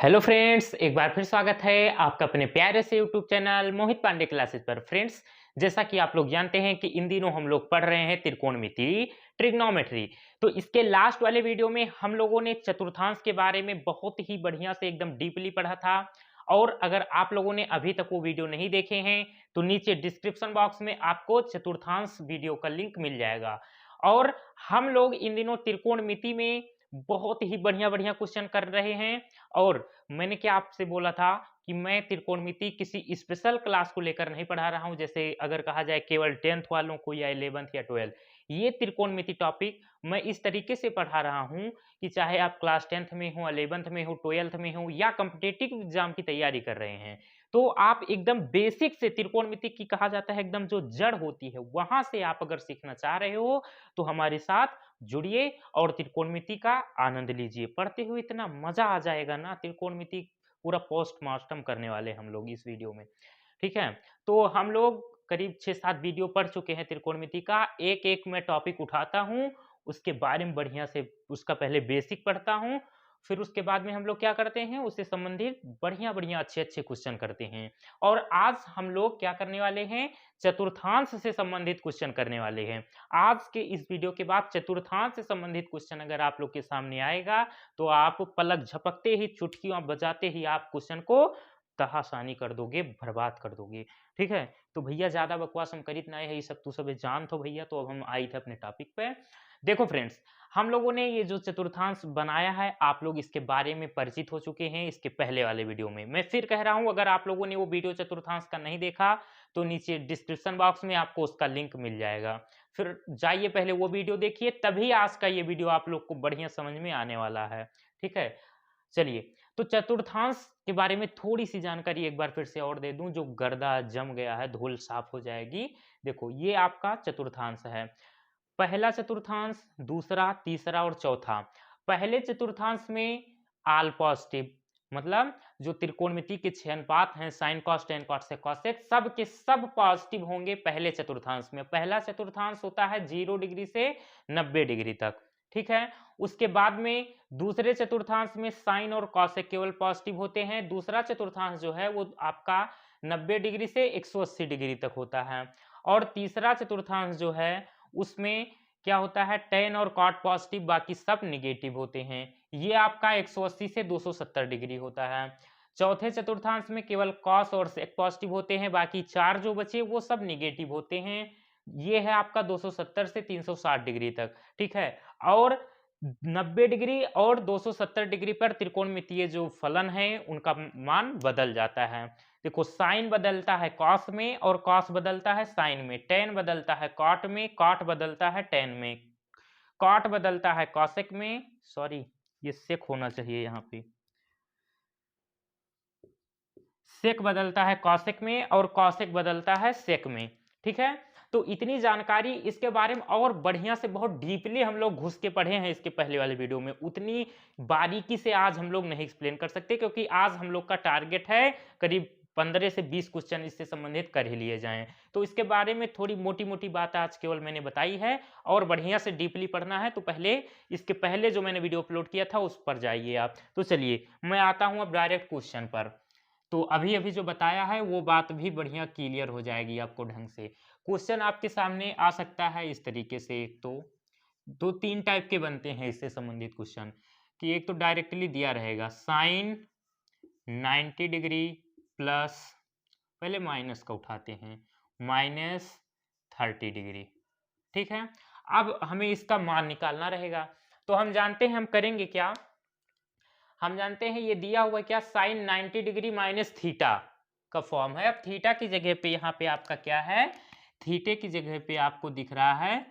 Hello friends, एक बार फिर स्वागत है आपका अपने प्यारे से यूट्यूब चैनल मोहित पांडे क्लासेस पर। फ्रेंड्स, जैसा कि आप लोग जानते हैं कि इन दिनों हम लोग पढ़ रहे हैं त्रिकोणमिति, ट्रिग्नोमेट्री। तो इसके लास्ट वाले वीडियो में हम लोगों ने चतुर्थांश के बारे में बहुत ही बढ़िया से एकदम डीपली पढ़ा था। और अगर आप लोगों ने अभी तक वो वीडियो नहीं देखे हैं तो नीचे डिस्क्रिप्शन बॉक्स में आपको चतुर्थांश वीडियो का लिंक मिल जाएगा। और हम लोग इन दिनों त्रिकोणमिति में बहुत ही बढ़िया-बढ़िया क्वेश्चन कर रहे हैं। और मैंने क्या आपसे बोला था कि मैं त्रिकोणमिति किसी स्पेशल क्लास को लेकर नहीं पढ़ा रहा हूं, जैसे अगर कहा जाए केवल 10th वालों को या 11th या 12th। ये त्रिकोणमिति टॉपिक मैं इस तरीके से पढ़ा रहा हूं कि चाहे आप क्लास 10th में हो, 11th में हो, 12th में हो या कॉम्पिटिटिव एग्जाम की तैयारी कर रहे हैं, तो आप एकदम बेसिक से त्रिकोणमिति की कहा जाता है एकदम जो जड़ होती है वहां से आप अगर सीखना चाह रहे हो तो हमारे साथ जुड़िए और त्रिकोणमिति का आनंद लीजिए। पढ़ते हुए इतना मजा आ जाएगा ना, त्रिकोणमिति पूरा पोस्टमार्टम करने वाले हम लोग इस वीडियो में। ठीक है? तो हम लोग करीब 6-7 वीडियो पढ़ चुके हैं त्रिकोणमिति का। एक-एक मैं टॉपिक उठाता हूँ, उसके बारे में बढ़िया से उसका पहले बेसिक पढ़ता हूँ, फिर उसके बाद में हम लोग क्या करते हैं, उससे संबंधित बढ़िया-बढ़िया, अच्छे-अच्छे क्वेश्चन करते हैं। और आज हम लोग क्या करने वाले हैं, चतुर्थांश से संबंधित क्वेश्चन करने वाले हैं। आज के इस वीडियो के बाद चतुर्थांश से संबंधित क्वेश्चन अगर आप लोग के सामने आएगा तो आप पलक झपकते ही, चुटकियां बजाते ही आप क्वेश्चन को तहाशानी कर दोगे, बर्बाद कर दोगे। ठीक है? तो भैया ज्यादा बकवास हम करीत ना है, ये सब तू सब जान तो भैया। तो अब हम आए थे अपने टॉपिक पे। देखो फ्रेंड्स, हम लोगों ने ये जो चतुर्थांश बनाया है, आप लोग इसके बारे में परिचित हो चुके हैं इसके पहले वाले वीडियो में। मैं फिर कह रहा हूं, अगर आप लोगों ने वो वीडियो चतुर्थांश का नहीं देखा तो नीचे डिस्क्रिप्शन बॉक्स में आपको उसका लिंक मिल जाएगा। फिर जाइए पहले वो वीडियो देखिए, तभी आज का ये वीडियो आप लोग को बढ़िया समझ में आने वाला है। ठीक है? चलिए, तो चतुर्थांश के बारे में थोड़ी-सी जानकारी एक बार फिर से और दे दूं, जो गर्दा जम गया है, धूल साफ हो जाएगी। देखो, ये आपका चतुर्थांश है। पहला चतुर्थांश, दूसरा, तीसरा और चौथा। पहले चतुर्थांश में ऑल पॉजिटिव, मतलब जो त्रिकोणमिति के 6 अनुपात हैं, साइन कॉस, टेन कॉट, सेक कॉस सेक, सब के सब पॉजिटिव होंगे पहले चतुर्थांश में। पहला चतुर्थांश होता है 0 डिग्री से 90 डिग्री तक। ठीक है? उसके बाद में दूसरे चतुर्थांश में साइन और कॉसेक केवल पॉजिटिव होते हैं। दूसरा चतुर्थांश जो है वो आपका 90 डिग्री से 180 डिग्री तक होता है। और तीसरा चतुर्थांश जो है उसमें क्या होता है, टेन और कॉट पॉजिटिव, बाकी सब निगेटिव होते हैं। ये आपका 180 से 270 डिग्री होता है। चौथे चतुर्थांश में केवल कॉस और सेक पॉजिटिव होते हैं, बाकी 4 जो बचे वो सब निगेटिव होते हैं। ये है आपका 270 से 360 डिग्री तक। ठीक है? और 90 डिग्री और 270 डिग्री पर त्रिकोणमितीय जो फलन है उनका मान बदल जाता है। देखो, साइन बदलता है कॉस में और कॉस बदलता है साइन में, टेन बदलता है कॉट में, कॉट बदलता है टेन में, कॉट बदलता है कॉसेक में, सॉरी ये सेक होना चाहिए यहाँ पे, सेक बदलता है कॉसेक में और कॉसेक बदलता है सेक में। ठीक है? तो इतनी जानकारी इसके बारे में और बढ़िया से बहुत डीपली हम लोग घुस के पढ़े हैं इसके पहले वाले वीडियो में। उतनी बारीकी से आज हम लोग नहीं एक्सप्लेन कर सकते, क्योंकि आज हम लोग का टारगेट है करीब 15 से 20 क्वेश्चन इससे संबंधित कर ही लिए जाएं। तो इसके बारे में थोड़ी मोटी-मोटी बात आज केवल मैंने बताई है, और बढ़िया से डीपली पढ़ना है तो पहले इसके पहले जो मैंने वीडियो अपलोड किया था उस पर जाइए आप। तो चलिए, मैं आता हूं अब डायरेक्ट क्वेश्चन पर। तो अभी-अभी जो बताया है वो बात भी बढ़िया क्लियर हो जाएगी आपको ढंग से। क्वेश्चन आपके सामने आ सकता है इस तरीके से। एक तो 2-3 टाइप के बनते हैं इससे संबंधित क्वेश्चन, कि एक तो डायरेक्टली दिया रहेगा साइन 90 डिग्री प्लस, पहले माइनस का उठाते हैं, माइनस 30 डिग्री। ठीक है? अब हमें इसका मान निकालना रहेगा। तो हम जानते हैं हम करेंगे क्या, हम जानते हैं ये दिया हुआ क्या, साइन 90 डिग्री माइनस थीटा का फॉर्म है। अब थीटा की जगह पे यहाँ पे आपका क्या है, थीटे की जगह पे आपको दिख रहा है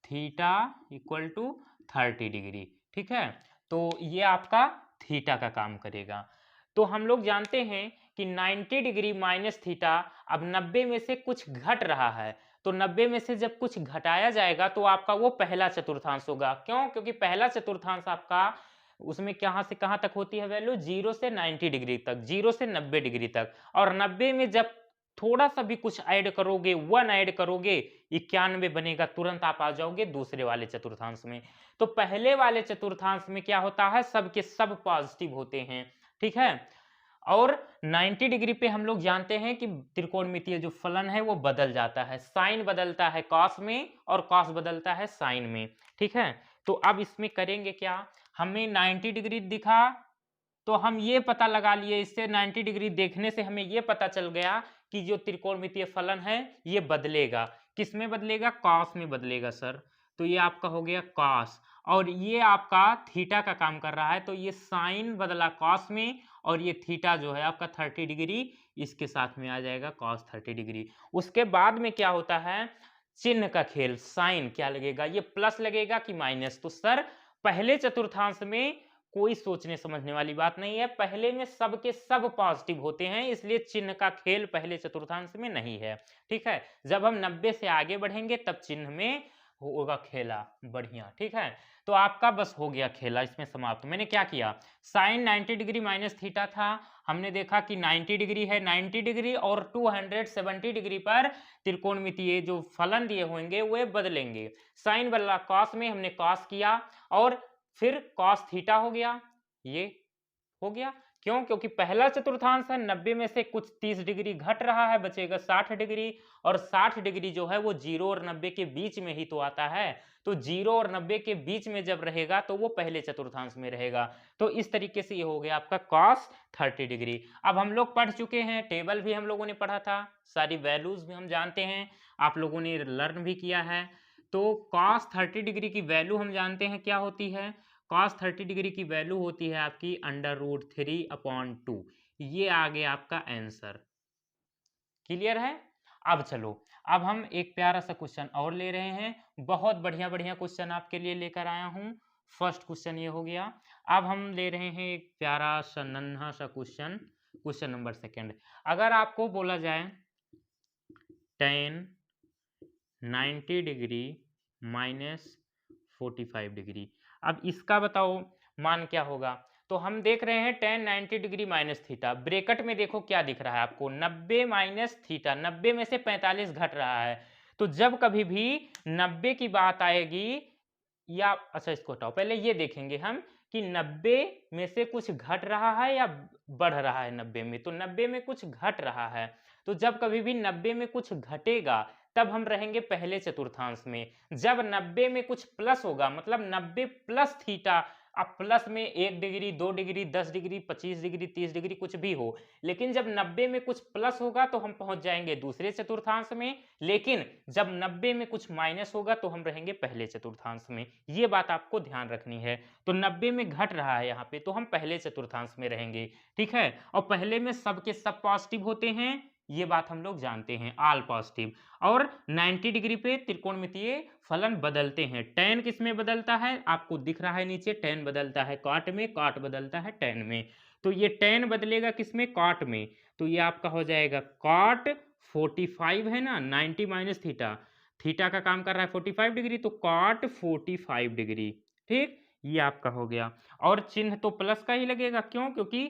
थीटा इक्वल टू 30 डिग्री। ठीक है? तो ये आपका थीटा का काम करेगा। तो हम लोग जानते हैं कि 90 डिग्री माइनस थीटा, अब 90 में से कुछ घट रहा है, तो 90 में से जब कुछ घटाया जाएगा तो आपका वो पहला चतुर्थांश होगा। क्यों? क्योंकि पहला चतुर्थांश आपका उसमें कहाँ से कहाँ तक होती है वैल्यू, 0 से 90 डिग्री तक, 0 से 90 डिग्री तक। और 90 में जब थोड़ा सा भी कुछ ऐड करोगे, 1 ऐड करोगे, 91 बनेगा, तुरंत आप आ जाओगे दूसरे वाले चतुर्थांश में। तो पहले वाले चतुर्थांश में क्या होता है, सब के सब पॉजिटिव होते हैं। ठीक है। और 90 डिग्री पे हम लोग जानते हैं कि त्रिकोणमितीय जो फलन है वो बदल जाता है, साइन बदलता है कॉस में और कॉस बदलता है साइन में, ठीक है। तो अब इसमें करेंगे क्या, हमें 90 डिग्री दिखा तो हम ये पता लगा लिए, इससे 90 डिग्री देखने से हमें ये पता चल गया कि जो त्रिकोणमितीय फलन है ये बदलेगा, किस में बदलेगा, कॉस में बदलेगा सर। तो ये आपका हो गया कॉस, और ये आपका थीटा का काम कर रहा है, तो ये साइन बदला कॉस में, और ये थीटा जो है आपका 30 डिग्री इसके साथ में आ जाएगा कॉस 30 डिग्री। उसके बाद में क्या होता है, चिन्ह का खेल, साइन क्या लगेगा, ये प्लस लगेगा कि माइनस। तो सर पहले चतुर्थांश में कोई सोचने समझने वाली बात नहीं है, पहले में सबके सब पॉजिटिव होते हैं, इसलिए चिन्ह का खेल पहले चतुर्थांश में नहीं है, ठीक है। जब हम 90 से आगे बढ़ेंगे तब चिन्ह में होगा खेला बढ़िया, ठीक है। तो आपका बस हो गया खेला इसमें समाप्त। मैंने क्या किया, साइन 90 डिग्री माइनस थीटा था, हमने देखा कि 90 डिग्री है, 90 डिग्री और 270 डिग्री पर त्रिकोणमितीय जो फलन दिए होंगे वे बदलेंगे। साइन बदला कॉस में, हमने कॉस किया, और फिर कॉस थीटा हो गया, ये हो गया। क्यों, क्योंकि पहला चतुर्थांश है, 90 में से कुछ 30 डिग्री घट रहा है, बचेगा 60 डिग्री, और 60 डिग्री जो है वो 0 और 90 के बीच में ही तो आता है, तो 0 और 90 के बीच में जब रहेगा तो वो पहले चतुर्थांश में रहेगा। तो इस तरीके से ये हो गया आपका cos 30 डिग्री। अब हम लोग पढ़ चुके हैं, टेबल भी हम लोगों ने पढ़ा था, सारी वैल्यूज भी हम जानते हैं, आप लोगों ने लर्न भी किया है। तो cos 30 डिग्री की वैल्यू हम जानते हैं क्या होती है, cos 30 डिग्री की वैल्यू होती है आपकी √3/2। ये आ गया आपका आंसर, क्लियर है। अब चलो, अब हम एक प्यारा सा क्वेश्चन और ले रहे हैं, बहुत बढ़िया बढ़िया क्वेश्चन आपके लिए लेकर आया हूं। फर्स्ट क्वेश्चन ये हो गया, अब हम ले रहे हैं एक प्यारा सा नन्हा सा क्वेश्चन, क्वेश्चन नंबर सेकंड। अगर आपको बोला जाए tan 90 डिग्री माइनस 45 डिग्री, अब इसका बताओ मान क्या होगा। तो हम देख रहे हैं tan 90 degree minus theta, bracket में देखो क्या दिख रहा है आपको, 90 माइनस थीटा, 90 में से 45 घट रहा है। तो जब कभी भी 90 की बात आएगी, या अच्छा इसको हटाओ, पहले ये देखेंगे हम कि 90 में से कुछ घट रहा है या बढ़ रहा है। 90 में, तो 90 में कुछ घट रहा है, तो जब कभी भी 90 में कुछ घटेगा तब हम रहेंगे पहले चतुर्थांश में। जब 90 में कुछ प्लस होगा, मतलब 90 प्लस थीटा, अब प्लस में 1 degree, 2 degree, 10 degree, 25 degree, 30 degree कुछ भी हो, लेकिन जब 90 में कुछ प्लस होगा तो हम पहुंच जाएंगे दूसरे चतुर्थांश में, लेकिन जब 90 में कुछ माइनस होगा तो हम रहेंगे पहले चतुर्थांश में। ये बात आपको ध्यान रखनी है। तो 90 में घट रहा है यहाँ पे, तो हम पहले चतुर्थांश में रहेंगे, ठीक है। और पहले में सबके सब पॉजिटिव होते हैं, ये बात हम लोग जानते हैं, ऑल पॉजिटिव। और 90 डिग्री पे त्रिकोणमितीय फलन बदलते हैं। tan किस में बदलता है, आपको दिख रहा है नीचे, tan बदलता है cot में, cot बदलता है tan में। तो ये tan बदलेगा किस में, cot में, तो ये आपका हो जाएगा cot 45 है ना, 90 माइनस थीटा, थीटा का काम कर रहा है 45 डिग्री, तो cot 45 डिग्री, ठीक, ये आपका हो गया। और चिन्ह तो प्लस का ही लगेगा, क्यों, क्योंकि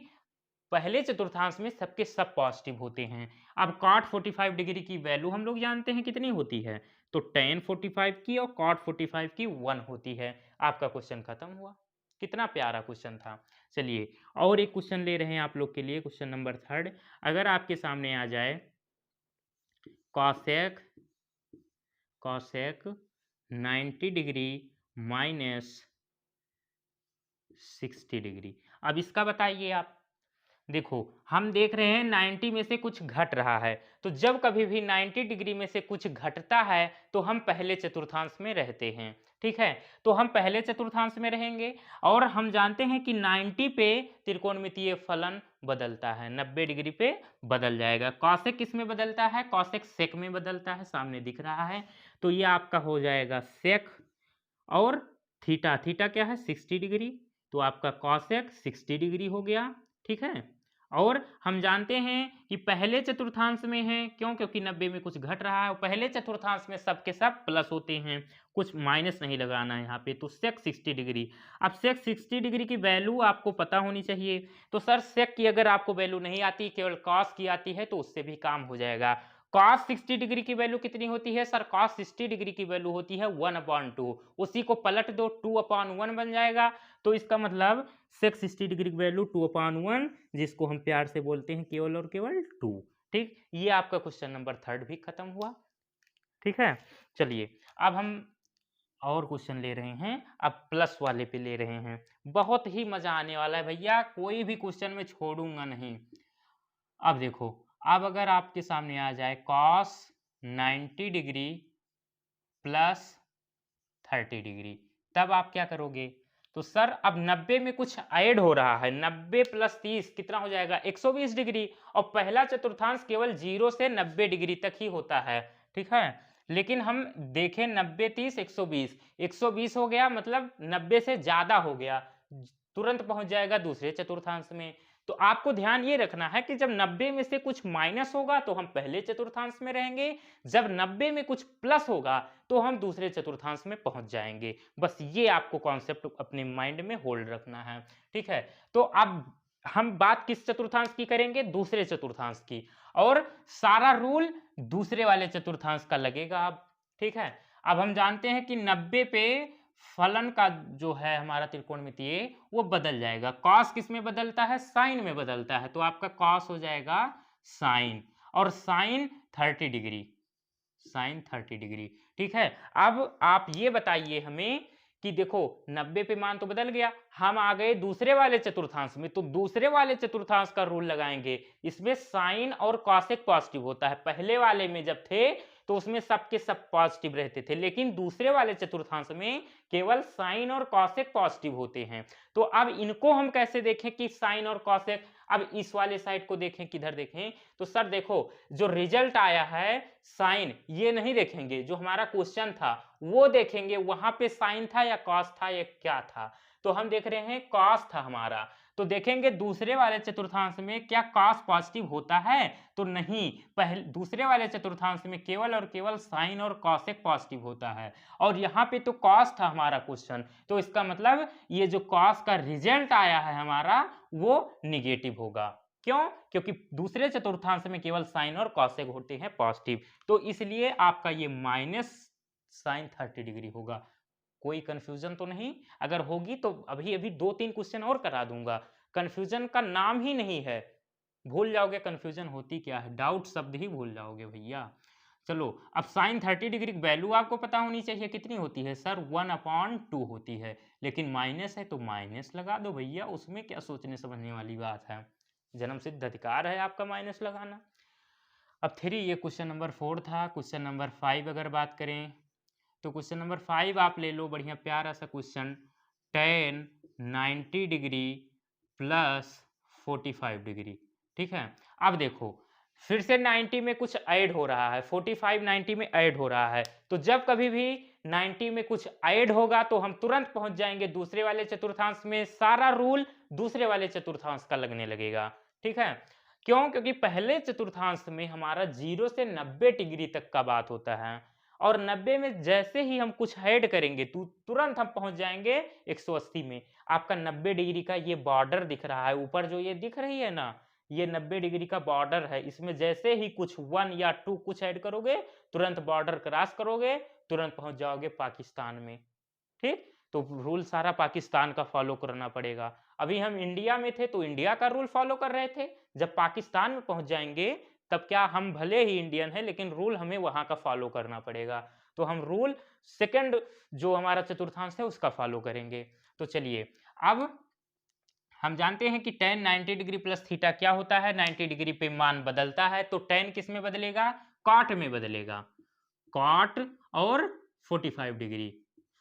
पहले चतुर्थांश में सबके सब पॉजिटिव होते हैं। अब cot 45 डिग्री की वैल्यू हम लोग जानते हैं कितनी होती है, तो tan 45 की और cot 45 की 1 होती है। आपका क्वेश्चन खत्म हुआ, कितना प्यारा क्वेश्चन था। चलिए और एक क्वेश्चन ले रहे हैं आप लोग के लिए, क्वेश्चन नंबर थर्ड। अगर आपके सामने आ जाए cosec 90 डिग्री माइनस 60 डिग्री, अब इसका बताइए आप। देखो हम देख रहे हैं 90 में से कुछ घट रहा है, तो जब कभी भी 90 डिग्री में से कुछ घटता है तो हम पहले चतुर्थांश में रहते हैं, ठीक है। तो हम पहले चतुर्थांश में रहेंगे, और हम जानते हैं कि 90 पे त्रिकोणमितीय फलन बदलता है, 90 डिग्री पे बदल जाएगा। कॉसेक किस में बदलता है, कॉसेक सेक में बदलता है, सामने दिख रहा है। तो ये आपका हो जाएगा सेक, और थीटा, थीटा क्या है 60 डिग्री, तो आपका कॉसेक 60 डिग्री हो गया, ठीक है। और हम जानते हैं कि पहले चतुर्थांश में है, क्यों, क्योंकि 90 में कुछ घट रहा है, और पहले चतुर्थांश में सबके सब प्लस होते हैं, कुछ माइनस नहीं लगाना है यहाँ पे। तो सेक 60 डिग्री, अब सेक 60 डिग्री की वैल्यू आपको पता होनी चाहिए। तो सर सेक की अगर आपको वैल्यू नहीं आती, केवल कॉस की आती है, तो उससे भी काम हो जाएगा। cos 60 डिग्री की वैल्यू कितनी होती है सर? cos 60 डिग्री की वैल्यू होती है 1/2। उसी को पलट दो, 2/1 बन जाएगा। तो इसका मतलब sec 60 डिग्री की वैल्यू 2/1, जिसको हम प्यार से बोलते हैं केवल और केवल 2। ठीक, ये आपका क्वेश्चन नंबर 3 भी खत्म हुआ। ठीक है, चलिए अब हम और क्वेश्चन ले रहे हैं, अब प्लस वाले पे ले रहे हैं। बहुत ही मजा आने वाला है भैया, कोई भी क्वेश्चन में छोड़ूंगा नहीं। अब देखो, अब अगर आपके सामने आ जाए cos 90 डिग्री प्लस 30 डिग्री, तब आप क्या करोगे? तो सर अब 90 में कुछ ऐड हो रहा है, 90 प्लस 30 कितना हो जाएगा? 120 डिग्री। और पहला चतुर्थांश केवल 0 से 90 डिग्री तक ही होता है। ठीक है, लेकिन हम देखें 90 30 120, 120 हो गया, मतलब 90 से ज्यादा हो गया, तुरंत पहुंच जाएगा दूसरे चतुर्थांश में। तो आपको ध्यान ये रखना है कि जब 90 में से कुछ माइनस होगा तो हम पहले चतुर्थांश में रहेंगे, जब 90 में कुछ प्लस होगा तो हम दूसरे चतुर्थांश में पहुंच जाएंगे। बस ये आपको कॉन्सेप्ट अपने माइंड में होल्ड रखना है। ठीक है, तो अब हम बात किस चतुर्थांश की करेंगे? दूसरे चतुर्थांश की, और सारा रूल दूसरे वाले चतुर्थांश का लगेगा अब। ठीक है, अब हम जानते हैं कि 90 पे फलन का जो है हमारा त्रिकोणमितीय वो बदल जाएगा। कॉस किस में बदलता है? साइन में बदलता है। तो आपका कॉस हो जाएगा साइन, और साइन 30 डिग्री, साइन 30 डिग्री। ठीक है, अब आप ये बताइए हमें कि देखो 90 पे मान तो बदल गया, हम आ गए दूसरे वाले चतुर्थांश में, तो दूसरे वाले चतुर्थांश का रूल लगाएंगे। इसमें साइन और कॉसेक पॉजिटिव होता है। पहले वाले में जब थे तो उसमें सबके सब पॉजिटिव रहते थे, लेकिन दूसरे वाले चतुर्थांश में केवल साइन और कॉसेक पॉजिटिव होते हैं। तो अब इनको हम कैसे देखें कि साइन और कॉसेक? अब इस वाले साइड को देखें, किधर देखें? तो सर देखो, जो रिजल्ट आया है साइन, ये नहीं देखेंगे, जो हमारा क्वेश्चन था वो देखेंगे, वहां पे साइन था या कॉस था या क्या था? तो हम देख रहे हैं कॉस था हमारा। तो देखेंगे दूसरे वाले चतुर्थांश में क्या कॉस पॉजिटिव होता है? तो नहीं, पहले दूसरे वाले चतुर्थांश में केवल और केवल साइन और कॉसेक पॉजिटिव होता है, और यहाँ पे तो कॉस था हमारा क्वेश्चन, तो इसका मतलब ये जो कॉस का रिजल्ट आया है हमारा वो निगेटिव होगा। क्यों? क्योंकि दूसरे चतुर्थांश में केवल साइन और कॉसेक होते हैं पॉजिटिव, तो इसलिए आपका ये माइनस साइन 30 डिग्री होगा। कोई कंफ्यूजन तो नहीं? अगर होगी तो अभी अभी 2-3 क्वेश्चन और करा दूंगा। कंफ्यूजन का नाम ही नहीं है, भूल जाओगे कंफ्यूजन होती क्या है, डाउट शब्द ही भूल जाओगे भैया। चलो, अब साइन 30 डिग्री की वैल्यू आपको पता होनी चाहिए, कितनी होती है सर? 1/2 होती है, लेकिन माइनस है तो माइनस लगा दो भैया, उसमें क्या सोचने समझने वाली बात है, जन्म सिद्ध अधिकार है आपका माइनस लगाना। अब 3 ये क्वेश्चन नंबर 4 था। क्वेश्चन नंबर 5 अगर बात करें तो क्वेश्चन नंबर 5 आप ले लो, बढ़िया प्यारा सा question, tan 90 degree plus 45 degree. ठीक है, अब देखो फिर से 90 में कुछ ऐड हो रहा है, 45 90 में ऐड हो रहा है, तो जब कभी भी 90 में कुछ ऐड होगा तो हम तुरंत पहुंच जाएंगे दूसरे वाले चतुर्थांश में, सारा रूल दूसरे वाले चतुर्थांश का लगने लगेगा। ठीक है, क्यों? क्योंकि पहले चतुर्थांश में हमारा 0 से 90 डिग्री तक का बात होता है, और 90 में जैसे ही हम कुछ ऐड करेंगे तो तुरंत हम पहुंच जाएंगे 180 में। आपका 90 डिग्री का ये बॉर्डर दिख रहा है ऊपर, जो ये दिख रही है ना, ये 90 डिग्री का बॉर्डर है, इसमें जैसे ही कुछ 1 या 2 कुछ ऐड करोगे, तुरंत बॉर्डर क्रॉस करोगे, तुरंत पहुंच जाओगे पाकिस्तान में। ठीक, तो रूल सारा पाकिस्तान का फॉलो करना पड़ेगा। अभी हम इंडिया में थे तो इंडिया का रूल फॉलो कर रहे थे, जब पाकिस्तान में पहुंच जाएंगे तब क्या, हम भले ही इंडियन है लेकिन रूल हमें वहां का फॉलो करना पड़ेगा, तो हम रूल सेकंड जो हमारा चतुर्थांश है उसका फॉलो करेंगे। तो चलिए, अब हम जानते हैं कि tan 90 डिग्री प्लस थीटा क्या होता है? 90 डिग्री पे मान बदलता है, तो tan किस में बदलेगा? कॉट में बदलेगा, कॉट और 45 डिग्री,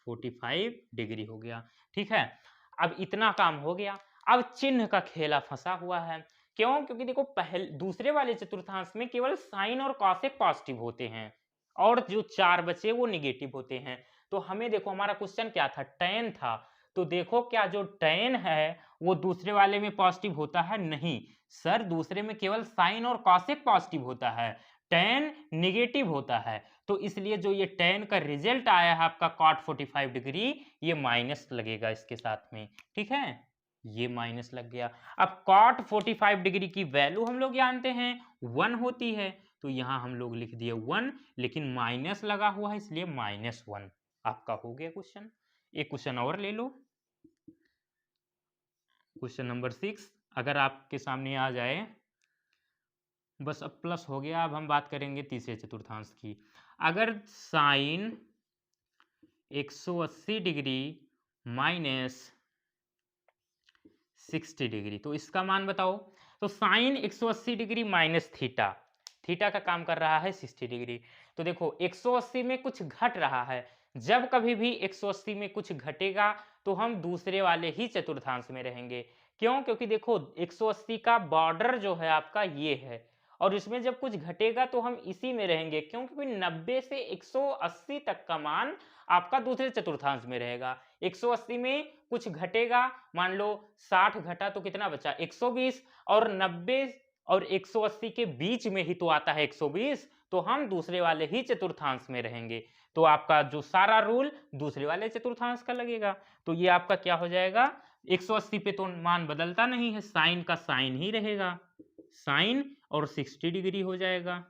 45 डिग्री हो गया। ठीक है, अब इतना काम हो गया, अब चिन्ह का खेला फंसा हुआ है। क्यों? क्योंकि देखो पहले दूसरे वाले चतुर्थांश में केवल साइन और कॉसेक पॉजिटिव होते हैं, और जो 4 बचे वो निगेटिव होते हैं। तो हमें देखो, हमारा क्वेश्चन क्या था? tan था, तो देखो क्या जो tan है वो दूसरे वाले में पॉजिटिव होता है? नहीं सर, दूसरे में केवल साइन और कॉसेक पॉजिटिव होता है, tan निगेटिव होता है, तो इसलिए जो ये tan का रिजल्ट आया है आपका cot 45 डिग्री, ये माइनस लगेगा इसके साथ में। ठीक है, ये माइनस लग गया। अब cot 45 डिग्री की वैल्यू हम लोग जानते हैं 1 होती है, तो यहाँ हम लोग लिख दिए 1, लेकिन माइनस लगा हुआ है इसलिए -1 आपका हो गया क्वेश्चन। एक क्वेश्चन और ले लो, क्वेश्चन नंबर 6 अगर आपके सामने आ जाए, बस अब प्लस हो गया। अब हम बात करेंगे तीसरे चतुर्थांश की। अगर साइन 180 डिग्री माइनस 60 डिग्री, तो इसका मान बताओ। तो sine 180 degree minus theta, theta का काम कर रहा है 60 डिग्री। तो देखो 180 में कुछ घट रहा है, जब कभी भी 180 में कुछ घटेगा तो हम दूसरे वाले ही चतुर्थांश में रहेंगे। क्यों? क्योंकि देखो 180 का बॉर्डर जो है आपका ये है, और इसमें जब कुछ घटेगा तो हम इसी में रहेंगे। क्यों? क्योंकि 90 से 180 तक का मान आपका दूसरे चतुर्थांश में रहेगा। 180 में कुछ घटेगा, मान लो 60 घटा तो कितना बचा 120, और 90 और 180 के बीच में ही तो आता है 120, तो हम दूसरे वाले ही चतुर्थांश में रहेंगे। तो आपका जो सारा रूल दूसरे वाले चतुर्थांश का लगेगा। तो ये आपका क्या हो जाएगा, 180 पे तो मान बदलता नहीं है, साइन का साइन ही रहेगा, साइन और 60 डिग्री हो जाएगा।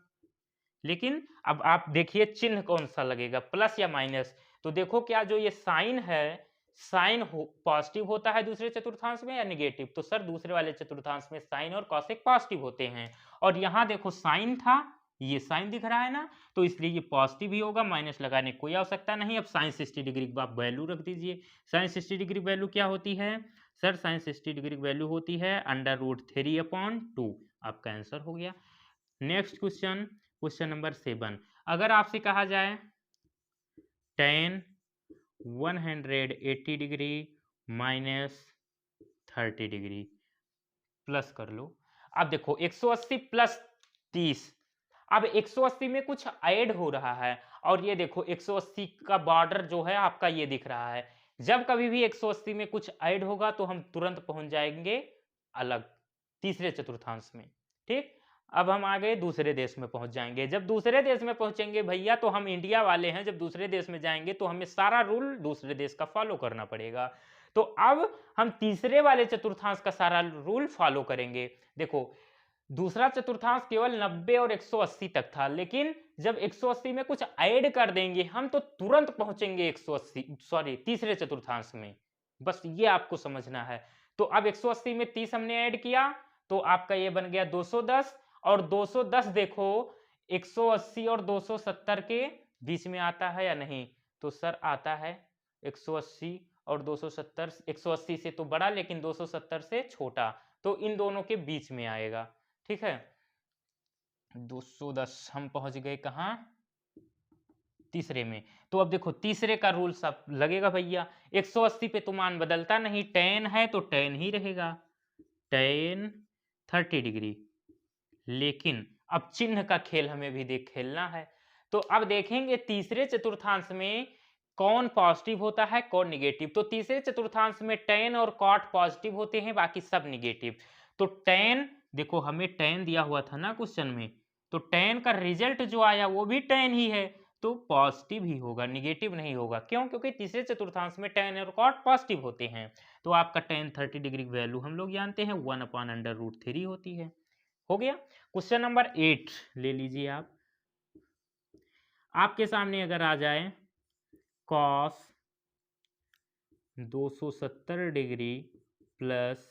लेकिन अब आप देखिए चिन्ह कौन सा लगेगा, प्लस या माइनस। तो देखो क्या जो ये साइन है, साइन पॉजिटिव होता है दूसरे चतुर्थांश में या निगेटिव? तो सर दूसरे वाले चतुर्थांश में साइन और कॉसेक पॉजिटिव होते हैं, और यहाँ देखो साइन था, ये साइन दिख रहा है ना, तो इसलिए ये पॉजिटिव ही होगा, माइनस लगाने की कोई आवश्यकता नहीं। अब साइन 60 डिग्री की आप वैल्यू रख दीजिए। साइन 60 डिग्री वैल्यू क्या होती है सर? साइन 60 डिग्री वैल्यू होती है √3/2। आपका आंसर हो गया। नेक्स्ट क्वेश्चन, क्वेश्चन नंबर 7 अगर आपसे कहा जाए tan 180 degree minus 30 degree, plus कर लो। अब देखो 180 प्लस 30, अब 180 में कुछ ऐड हो रहा है, और ये देखो 180 का बॉर्डर जो है आपका ये दिख रहा है। जब कभी भी 180 में कुछ ऐड होगा तो हम तुरंत पहुंच जाएंगे अलग तीसरे चतुर्थांश में। ठीक, अब हम आ गए दूसरे देश में पहुंच जाएंगे। जब दूसरे देश में पहुंचेंगे भैया, तो हम इंडिया वाले हैं, जब दूसरे देश में जाएंगे तो हमें सारा रूल दूसरे देश का फॉलो करना पड़ेगा। तो अब हम तीसरे वाले चतुर्थांश का सारा रूल फॉलो करेंगे। देखो दूसरा चतुर्थांश केवल 90 और 180 तक था, लेकिन जब 180 में कुछ ऐड कर देंगे हम तो तुरंत पहुंचेंगे 180 सॉरी तीसरे चतुर्थांश में। बस ये आपको समझना है। तो अब 180 में 30 हमने ऐड किया तो आपका ये बन गया 210, और 210 देखो 180 और 270 के बीच में आता है या नहीं? तो सर आता है। 180 और 270, 180 से तो बड़ा लेकिन 270 से छोटा, तो इन दोनों के बीच में आएगा। ठीक है, 210 हम पहुंच गए कहां? तीसरे में। तो अब देखो तीसरे का रूल सब लगेगा भैया। 180 पे तो मान बदलता नहीं, tan है तो tan ही रहेगा, tan 30 डिग्री। लेकिन अब चिन्ह का खेल हमें भी खेलना है। तो अब देखेंगे तीसरे चतुर्थांश में कौन पॉजिटिव होता है कौन निगेटिव। तो तीसरे चतुर्थांश में tan और cot पॉजिटिव होते हैं, बाकी सब निगेटिव। तो tan देखो हमें tan दिया हुआ था ना क्वेश्चन में, तो tan का रिजल्ट जो आया वो भी tan ही है, तो पॉजिटिव ही होगा, निगेटिव नहीं होगा। क्यों? क्योंकि तीसरे चतुर्थांश में tan और cot पॉजिटिव होते हैं। तो आपका tan 30 डिग्री वैल्यू हम लोग जानते हैं 1/√3 होती है। हो गया। क्वेश्चन नंबर 8 ले लीजिए आप। आपके सामने अगर आ जाए cos 270 डिग्री प्लस,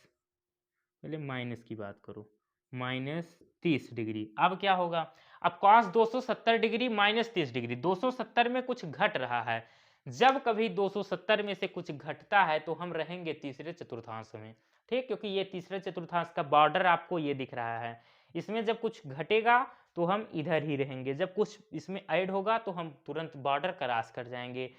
पहले माइनस की बात करो, -30 डिग्री। अब क्या होगा? अब cos 270 डिग्री -30 डिग्री, 270 में कुछ घट रहा है। जब कभी 270 में से कुछ घटता है तो हम रहेंगे तीसरे चतुर्थांश में। ठीक, क्योंकि ये तीसरे चतुर्थांश का बॉर्डर आपको ये दिख रहा है। इसमें जब कुछ घटेगा तो हम इधर ही रहेंगे, जब कुछ इसमें ऐड होगा तो हम तुरंत बॉर्डर क्रॉस कर जाएंगे।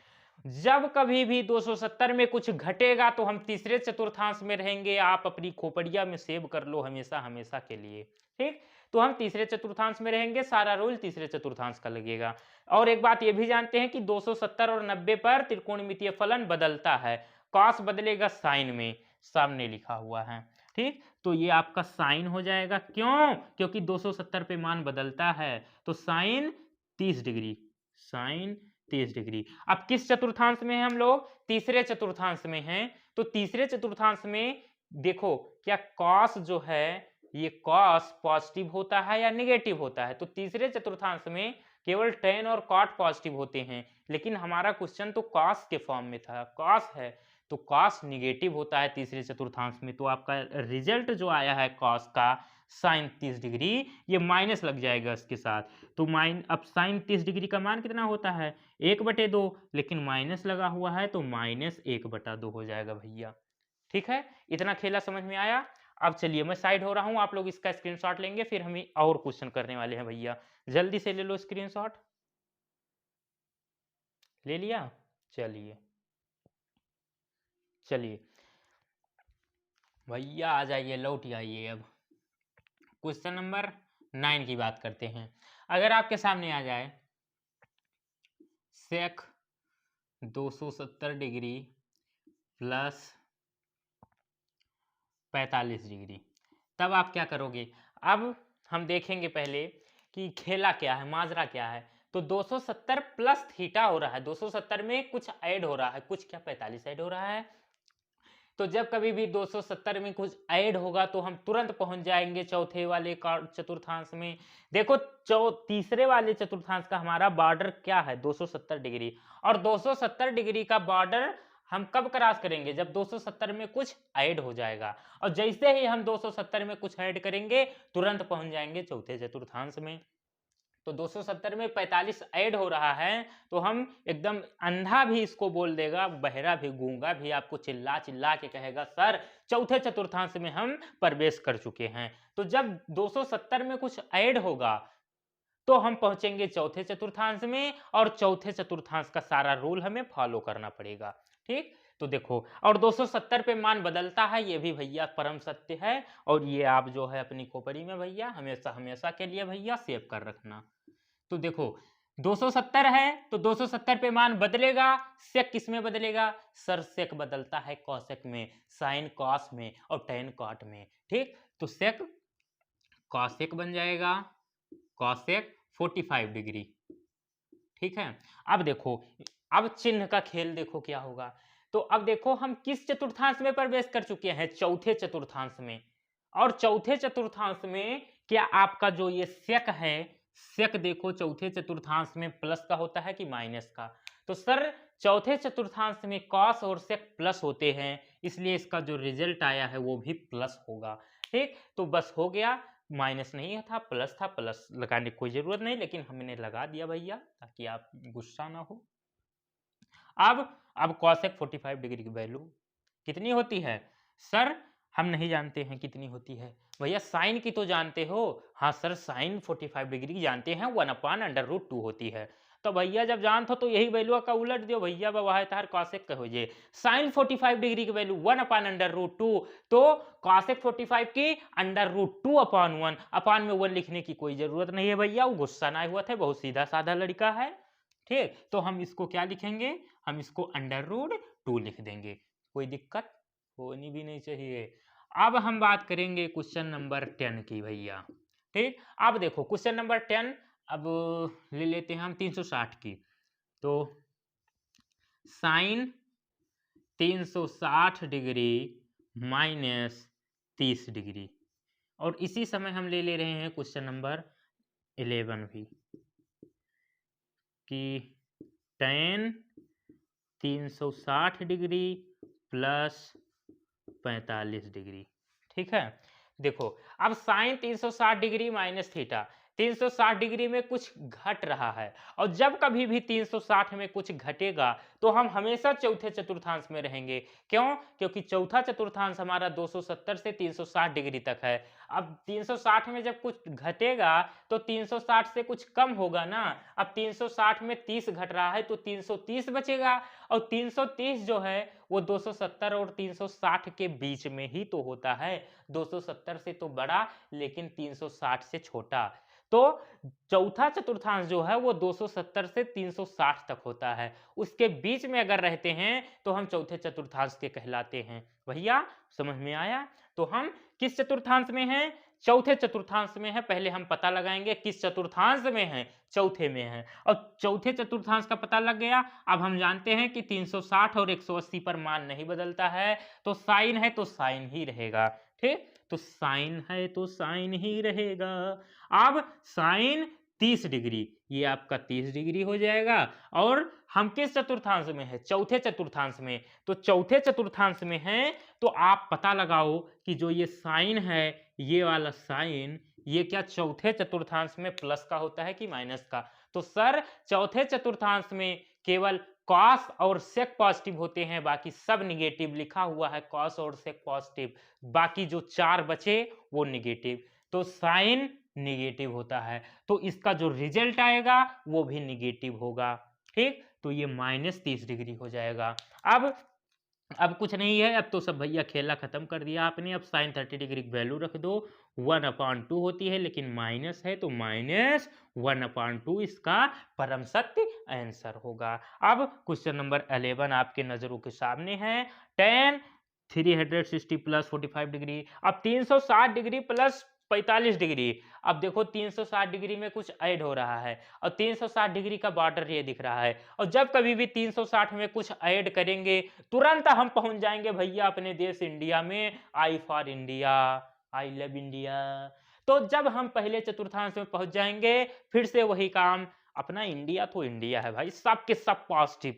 जब कभी भी 270 में कुछ घटेगा तो हम तीसरे चतुर्थांश में रहेंगे। आप अपनी खोपड़िया में सेव कर लो हमेशा हमेशा के लिए। ठीक, तो हम तीसरे चतुर्थांश में रहेंगे, सारा रूल तीसरे चतुर्थांश का लगेगा। और एक बात ये भी जानते हैं कि 270 और 90 पर त्रिकोणमितीय फलन बदलता है, कॉस बदलेगा साइन में, सामने लिखा हुआ है। ठीक, तो ये आपका साइन हो जाएगा। क्यों? क्योंकि 270 पे मान बदलता है, तो साइन 30 डिग्री, साइन 30 डिग्री। अब किस चतुर्थांश में हैं हम लोग? तीसरे चतुर्थांश में हैं। तो तीसरे चतुर्थांश में देखो क्या कॉस जो है ये कॉस पॉजिटिव होता है या निगेटिव होता है? तो तीसरे चतुर्थांश में केवल tan और cot पॉजिटिव होते हैं, लेकिन हमारा क्वेश्चन तो cos के फॉर्म में था, cos है तो cos निगेटिव होता है तीसरे चतुर्थांश में। तो आपका रिजल्ट जो आया है cos का sin 30 डिग्री, ये माइनस लग जाएगा इसके साथ। तो अब sin 30 डिग्री का मान कितना होता है? 1/2, लेकिन माइनस लगा हुआ है तो माइनस 1/2 हो जाएगा भैया। ठीक है, इतना खेला समझ में आया? अब चलिए मैं साइड हो रहा हूं, आप लोग इसका स्क्रीनशॉट लेंगे, फिर हम और क्वेश्चन करने वाले हैं भैया। जल्दी से ले लो स्क्रीनशॉट। ले लिया? चलिए चलिए भैया आ जाइए, लौट आइए। अब क्वेश्चन नंबर 9 की बात करते हैं। अगर आपके सामने आ जाए सेक 270 डिग्री प्लस 45 डिग्री, तब आप क्या करोगे? अब हम देखेंगे पहले कि खेला क्या है, माजरा क्या है। तो 270 प्लस थीटा हो रहा है, 270 में कुछ ऐड हो रहा है, कुछ क्या 45 ऐड हो रहा है। तो जब कभी भी 270 में कुछ ऐड होगा तो हम तुरंत पहुंच जाएंगे चौथे वाले चतुर्थांश में। देखो तीसरे वाले चतुर्थांश का हमारा बॉर्डर क्या है? 270 डिग्री। और 270 डिग्री का बॉर्डर हम कब क्रॉस करेंगे? जब 270 में कुछ ऐड हो जाएगा। और जैसे ही हम 270 में कुछ ऐड करेंगे तुरंत पहुंच जाएंगे चौथे चतुर्थांश में। तो 270 में 45 ऐड हो रहा है तो हम एकदम अंधा भी इसको बोल देगा, बहरा भी, गूंगा भी आपको चिल्ला चिल्ला के कहेगा सर चौथे चतुर्थांश में हम प्रवेश कर चुके हैं। तो जब 270 में कुछ ऐड होगा तो हम पहुंचेंगे चौथे चतुर्थांश में, और चौथे चतुर्थांश का सारा रूल हमें फॉलो करना पड़ेगा। ठीक, तो देखो, और 270 पे मान बदलता है, ये भी भैया परम सत्य है। और ये आप जो है अपनी खोपड़ी में भैया हमेशा हमेशा के लिए भैया सेव कर रखना। तो देखो 270 है तो 270 पे मान बदलेगा, सेक किस में बदलेगा? सर सेक बदलता है कॉसेक में, साइन कॉस में और टेन कॉट में। ठीक, तो सेक कॉसेक बन जाएगा, कॉसेक 45 डिग्री। ठीक है, अब देखो, अब चिन्ह का खेल देखो क्या होगा। तो अब देखो हम किस चतुर्थांश में प्रवेश कर चुके हैं? चौथे चतुर्थांश में। और चौथे चतुर्थांश में क्या आपका जो ये सेक है, सेक देखो चौथे चतुर्थांश में प्लस का होता है कि माइनस का? तो सर चौथे चतुर्थांश में कॉस और सेक प्लस होते हैं, इसलिए इसका जो रिजल्ट आया है वो भी प्लस होगा। ठीक, तो बस हो गया, माइनस नहीं था, प्लस था, प्लस लगाने की कोई जरूरत नहीं, लेकिन हमने लगा दिया भैया ताकि आप गुस्सा ना हो। अब कॉसेक 45 डिग्री की वैल्यू कितनी होती है? सर हम नहीं जानते हैं कितनी होती है। भैया साइन की तो जानते हो? हाँ सर, साइन 45 डिग्री की जानते हैं, 1/√2 होती है। तो भैया जब जानते हो तो यही वैल्यू का उलट दियो भैया, बाबा तार कॉसेक कहो जे साइन 45 डिग्री की वैल्यू 1/√2, तो कॉसेक 45 की √2/1, अपान में 1 लिखने की कोई जरूरत नहीं है भैया, वो गुस्सा ना हुआ था, बहुत सीधा साधा लड़का है। ठीक, तो हम इसको क्या लिखेंगे? हम इसको √2 लिख देंगे, कोई दिक्कत होनी भी नहीं चाहिए। अब हम बात करेंगे क्वेश्चन नंबर 10 की भैया। ठीक, अब देखो क्वेश्चन नंबर 10, अब ले लेते हैं हम 360 की। तो साइन 360 डिग्री माइनस 30 डिग्री, और इसी समय हम ले रहे हैं क्वेश्चन नंबर 11 भी, कि tan 360 डिग्री प्लस 45 डिग्री। ठीक है, देखो अब sine 360 degree minus theta, 360 degree में कुछ घट रहा है, और जब कभी भी 360 में कुछ घटेगा तो हम हमेशा चौथे चतुर्थांश में रहेंगे। क्यों? क्योंकि चौथा चतुर्थांश हमारा 270 से 360 डिग्री तक है। अब 360 में जब कुछ घटेगा तो 360 से कुछ कम होगा ना। अब 360 में 30 घट रहा है तो 330 बचेगा, और 330 जो है वो 270 और 360 के बीच में ही तो होता है, 270 से तो बड़ा लेकिन 360 से छोटा। तो चौथा चतुर्थांश जो है वो 270 से 360 तक होता है, उसके बीच में अगर रहते हैं तो हम चौथे चतुर्थांश के कहलाते हैं। भैया समझ में आया? तो हम किस चतुर्थांश में हैं? चौथे चतुर्थांश में है। पहले हम पता लगाएंगे किस चतुर्थांश में है, चौथे में है, और चौथे चतुर्थांश का पता लग गया। अब हम जानते हैं कि 360 और 180 पर मान नहीं बदलता है, तो साइन है तो साइन ही रहेगा। ठीक, तो साइन है तो साइन ही रहेगा। अब साइन 30 डिग्री, ये आपका 30 डिग्री हो जाएगा। और हम किस चतुर्थांश में है? चौथे चतुर्थांश में। तो चौथे चतुर्थांश में है तो आप पता लगाओ कि जो ये साइन है, ये वाला साइन, ये क्या चौथे चतुर्थांश में प्लस का होता है कि माइनस का? तो सर चौथे चतुर्थांश में केवल कॉस और सेक पॉजिटिव होते हैं, बाकी सब निगेटिव लिखा हुआ है, कॉस और सेक पॉजिटिव, बाकी जो 4 बचे वो निगेटिव। तो साइन निगेटिव होता है, तो इसका जो रिजल्ट आएगा वो भी निगेटिव होगा। ठीक, तो ये -30 डिग्री हो जाएगा। अब कुछ नहीं है, अब तो सब भैया खेला खत्म कर दिया आपने। अब साइन 30 डिग्री की वैल्यू रख दो, 1/2 होती है, लेकिन माइनस है तो -1/2 इसका परम सत्य आंसर होगा। अब क्वेश्चन नंबर 11 आपके नजरों के सामने है। tan 360 + 45 degree. अब 360 डिग्री प्लस 45 डिग्री। अब देखो 360 डिग्री में कुछ ऐड हो रहा है और 360 डिग्री का बॉर्डर ये दिख रहा है, और जब कभी भी 360 में कुछ ऐड करेंगे तुरंत हम पहुंच जाएंगे भैया अपने देश इंडिया में। I for India, I love India. तो जब हम पहले चतुर्थांश में पहुंच जाएंगे फिर से वही काम, अपना इंडिया तो इंडिया है भाई, सब के सब पॉजिटिव,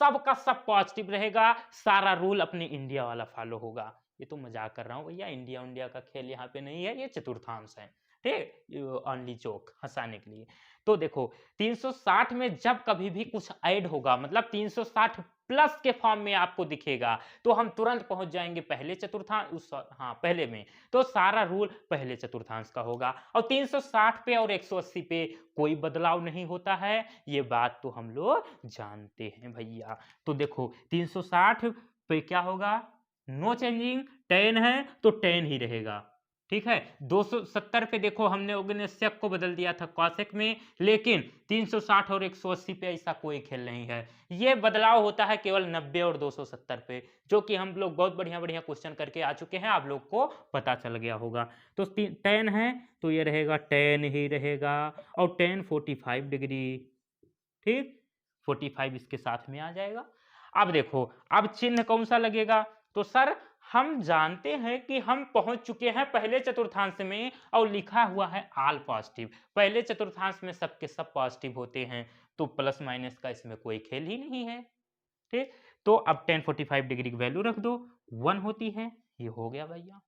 सबका सब पॉजिटिव रहेगा, सारा रूल अपने इंडिया वाला फॉलो होगा। ये तो मजाक कर रहा हूँ भैया, इंडिया इंडिया का खेल यहाँ पे नहीं है, ये चतुर्थांश है। ठीक, ओनली जोक, हंसाने के लिए। तो देखो 360 में जब कभी भी कुछ ऐड होगा, मतलब 360 प्लस के फॉर्म में आपको दिखेगा, तो हम तुरंत पहुंच जाएंगे पहले चतुर्थांश, हाँ पहले में, तो सारा रूल पहले चतुर्थांश का होगा। और 360 पे और 180 पे कोई बदलाव नहीं होता है, ये बात तो हम लोग जानते हैं भैया। तो देखो 360 पे क्या होगा? नो चेंजिंग, tan है तो tan ही रहेगा। ठीक है, 270 पे देखो हमने सेक को बदल दिया था कॉसेक में, लेकिन 360 और 180 पे ऐसा कोई खेल नहीं है। ये बदलाव होता है केवल 90 और 270 पे, जो कि हम लोग बहुत बढ़िया बढ़िया क्वेश्चन करके आ चुके हैं, आप लोग को पता चल गया होगा। तो tan है तो ये रहेगा tan ही रहेगा, और tan 45 डिग्री। ठीक, 45 इसके साथ में आ जाएगा। अब देखो अब चिन्ह कौन सा लगेगा? तो सर हम जानते हैं कि हम पहुंच चुके हैं पहले चतुर्थांश में और लिखा हुआ है ऑल पॉजिटिव। पहले चतुर्थांश में सबके सब पॉजिटिव होते हैं, तो प्लस माइनस का इसमें कोई खेल ही नहीं है। ठीक, तो अब tan 45 डिग्री की वैल्यू रख दो, 1 होती है, ये हो गया भैया।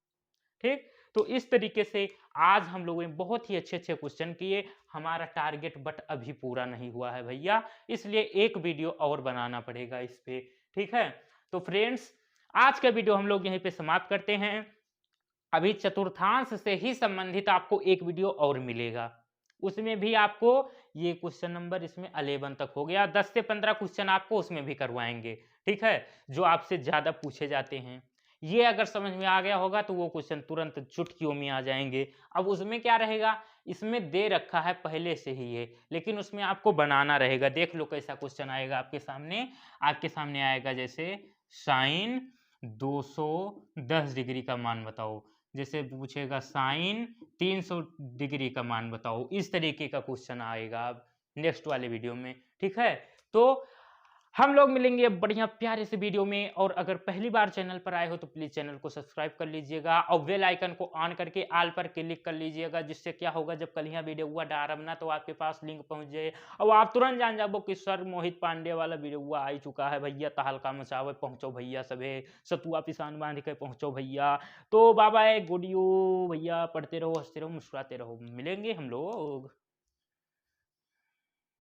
ठीक, तो इस तरीके से आज हम लोगों ने बहुत ही अच्छे अच्छे क्वेश्चन किए। हमारा टारगेट बट अभी पूरा नहीं हुआ है भैया, इसलिए एक वीडियो और बनाना पड़ेगा इस पे। ठीक है, तो फ्रेंड्स आज का वीडियो हम लोग यहीं पे समाप्त करते हैं। अभी चतुर्थांश से ही संबंधित आपको एक वीडियो और मिलेगा, उसमें भी आपको ये क्वेश्चन नंबर इसमें 11 तक हो गया, 10 से 15 क्वेश्चन आपको उसमें भी करवाएंगे। ठीक है, जो आपसे ज्यादा पूछे जाते हैं, ये अगर समझ में आ गया होगा तो वो क्वेश्चन तुरंत चुटकियों में आ जाएंगे। अब उसमें क्या रहेगा, इसमें दे रखा है पहले से ही ये, लेकिन उसमें आपको बनाना रहेगा। देख लो कैसा क्वेश्चन आएगा आपके सामने आएगा, जैसे साइन 210 डिग्री का मान बताओ, जैसे पूछेगा साइन 300 डिग्री का मान बताओ, इस तरीके का क्वेश्चन आएगा अब नेक्स्ट वाले वीडियो में। ठीक है, तो हम लोग मिलेंगे बढ़िया प्यारे से वीडियो में, और अगर पहली बार चैनल पर आए हो तो प्लीज चैनल को सब्सक्राइब कर लीजिएगा और बेल आइकन को ऑन करके ऑल पर क्लिक कर लीजिएगा, जिससे क्या होगा जब कल यहाँ वीडियो हुआ डारब ना तो आपके पास लिंक पहुंच जाए और आप तुरंत जान जाओ कि सर मोहित पांडे वाला वीडियो हुआ आ चुका है भैया, तहलका मचावे पहुंचो भैया, सभे सतुआ पिसान बांध के पहुंचो भैया। तो बाबा गुड यू भैया, पढ़ते रहो, हंसते रहो, मुस्कुराते रहो, मिलेंगे हम लोग।